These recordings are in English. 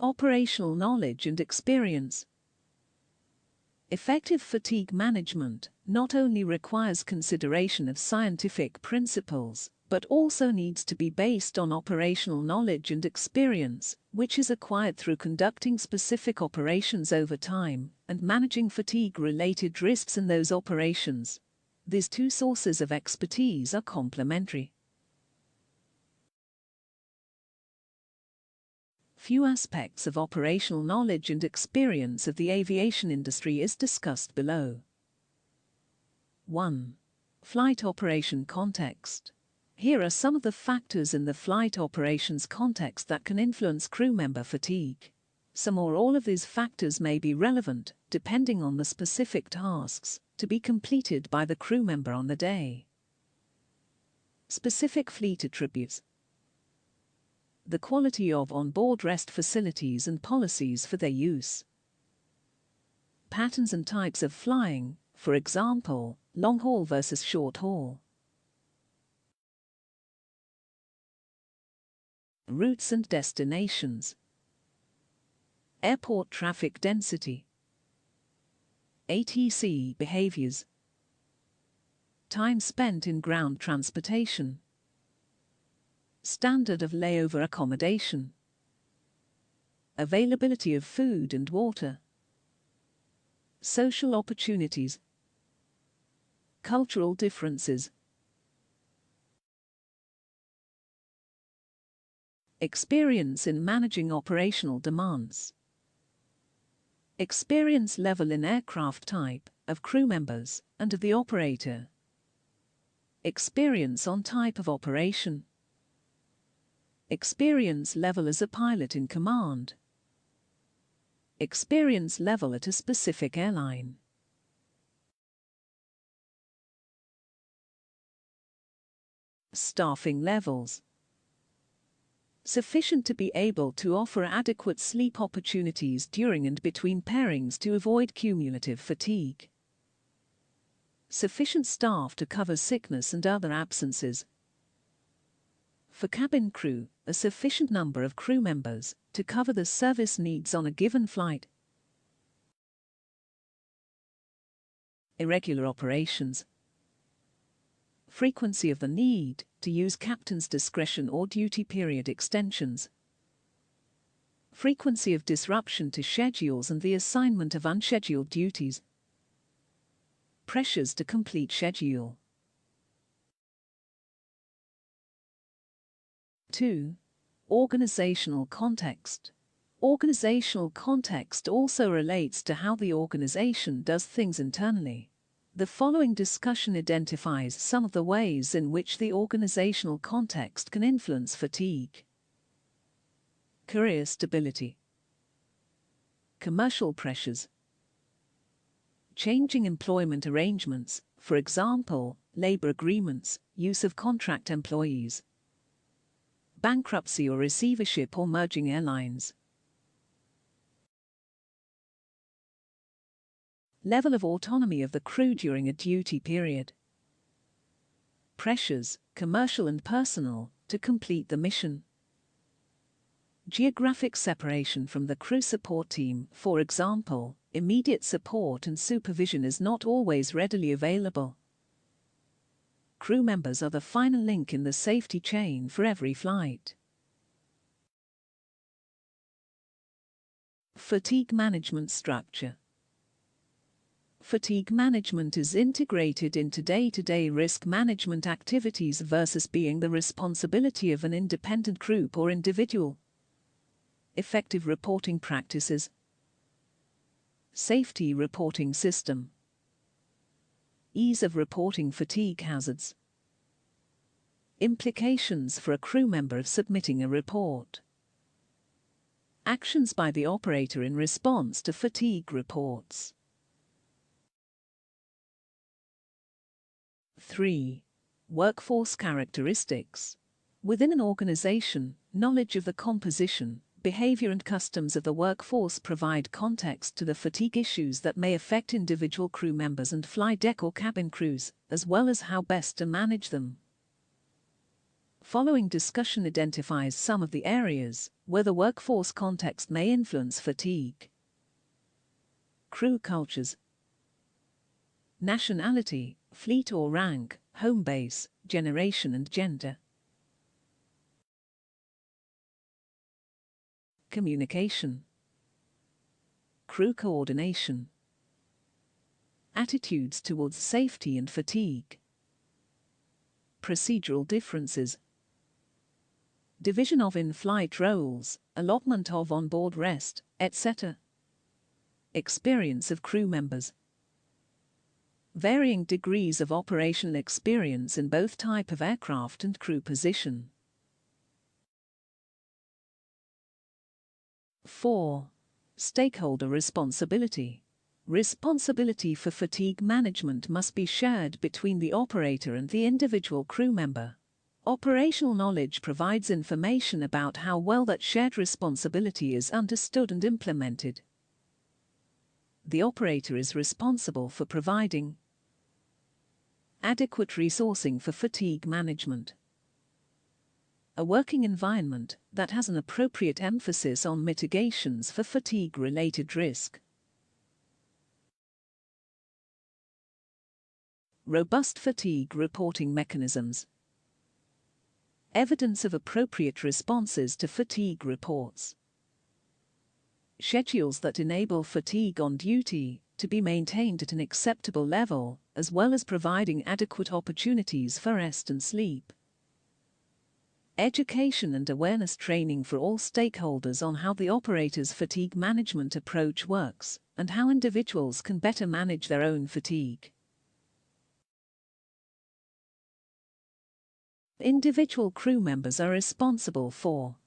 Operational knowledge and experience. Effective fatigue management not only requires consideration of scientific principles, but also needs to be based on operational knowledge and experience, which is acquired through conducting specific operations over time and managing fatigue-related risks in those operations. These two sources of expertise are complementary. Few aspects of operational knowledge and experience of the aviation industry is discussed below. 1. Flight operation context. Here are some of the factors in the flight operations context that can influence crew member fatigue. Some or all of these factors may be relevant, depending on the specific tasks to be completed by the crew member on the day. Specific fleet attributes. The quality of on-board rest facilities and policies for their use. Patterns and types of flying, for example, long haul versus short haul. Routes and destinations. Airport traffic density. ATC behaviors. Time spent in ground transportation. Standard of layover accommodation. Availability of food and water. Social opportunities. Cultural differences. Experience in managing operational demands. Experience level in aircraft type, of crew members, and of the operator. Experience on type of operation. Experience level as a pilot in command. Experience level at a specific airline. Staffing levels. Sufficient to be able to offer adequate sleep opportunities during and between pairings to avoid cumulative fatigue. Sufficient staff to cover sickness and other absences. For cabin crew, a sufficient number of crew members to cover the service needs on a given flight. Irregular operations. Frequency of the need to use captain's discretion or duty period extensions. Frequency of disruption to schedules and the assignment of unscheduled duties. Pressures to complete schedule. 2. Organizational context. Organizational context also relates to how the organization does things internally. The following discussion identifies some of the ways in which the organizational context can influence fatigue. Career stability. Commercial pressures. Changing employment arrangements, for example, labor agreements, use of contract employees. Bankruptcy or receivership or merging airlines. Level of autonomy of the crew during a duty period. Pressures, commercial and personal, to complete the mission. Geographic separation from the crew support team, for example, immediate support and supervision is not always readily available. Crew members are the final link in the safety chain for every flight. Fatigue management structure. Fatigue management is integrated into day-to-day risk management activities versus being the responsibility of an independent group or individual. Effective reporting practices. Safety reporting system. Ease of reporting fatigue hazards. Implications for a crew member of submitting a report. Actions by the operator in response to fatigue reports. 3. Workforce characteristics. Within an organization, knowledge of the composition, behavior and customs of the workforce provide context to the fatigue issues that may affect individual crew members and fly deck or cabin crews, as well as how best to manage them. Following discussion identifies some of the areas where the workforce context may influence fatigue. Crew cultures, nationality, fleet or rank, home base, generation and gender. Communication, crew coordination, attitudes towards safety and fatigue, procedural differences, division of in-flight roles, allotment of on-board rest, etc. Experience of crew members, varying degrees of operational experience in both type of aircraft and crew position. 4. Stakeholder responsibility. Responsibility for fatigue management must be shared between the operator and the individual crew member. Operational knowledge provides information about how well that shared responsibility is understood and implemented. The operator is responsible for providing adequate resourcing for fatigue management, a working environment that has an appropriate emphasis on mitigations for fatigue-related risk, robust fatigue reporting mechanisms, evidence of appropriate responses to fatigue reports, schedules that enable fatigue on duty to be maintained at an acceptable level, as well as providing adequate opportunities for rest and sleep. Education and awareness training for all stakeholders on how the operator's fatigue management approach works, and how individuals can better manage their own fatigue. Individual crew members are responsible for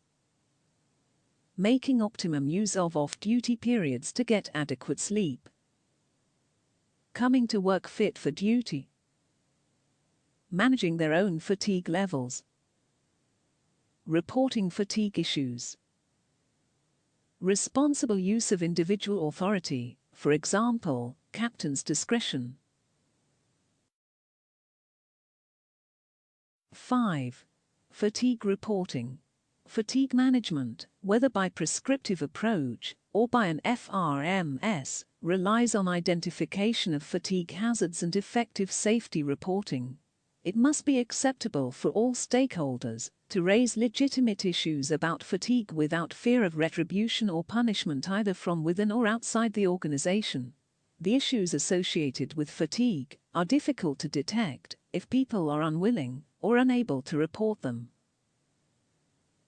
making optimum use of off-duty periods to get adequate sleep, coming to work fit for duty, managing their own fatigue levels, reporting fatigue issues, responsible use of individual authority, for example, captain's discretion. 5. Fatigue reporting. Fatigue management, whether by prescriptive approach or by an FRMS, relies on identification of fatigue hazards and effective safety reporting. It must be acceptable for all stakeholders to raise legitimate issues about fatigue without fear of retribution or punishment either from within or outside the organization. The issues associated with fatigue are difficult to detect if people are unwilling or unable to report them.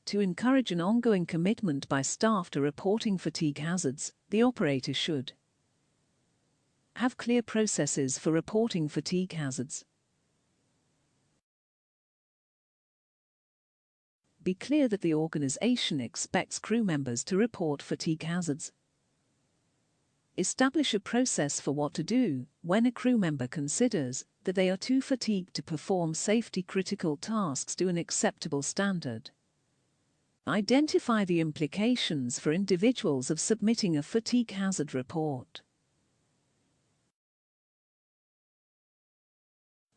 To encourage an ongoing commitment by staff to reporting fatigue hazards, the operator should have clear processes for reporting fatigue hazards. Be clear that the organization expects crew members to report fatigue hazards. Establish a process for what to do when a crew member considers that they are too fatigued to perform safety-critical tasks to an acceptable standard. Identify the implications for individuals of submitting a fatigue hazard report.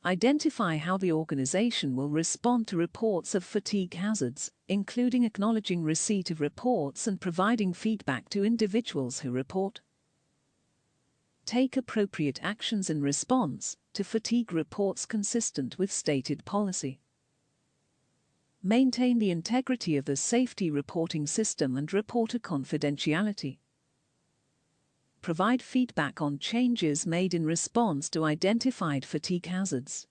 Identify how the organization will respond to reports of fatigue hazards, including acknowledging receipt of reports and providing feedback to individuals who report. Take appropriate actions in response to fatigue reports consistent with stated policy. Maintain the integrity of the safety reporting system and reporter confidentiality. Provide feedback on changes made in response to identified fatigue hazards.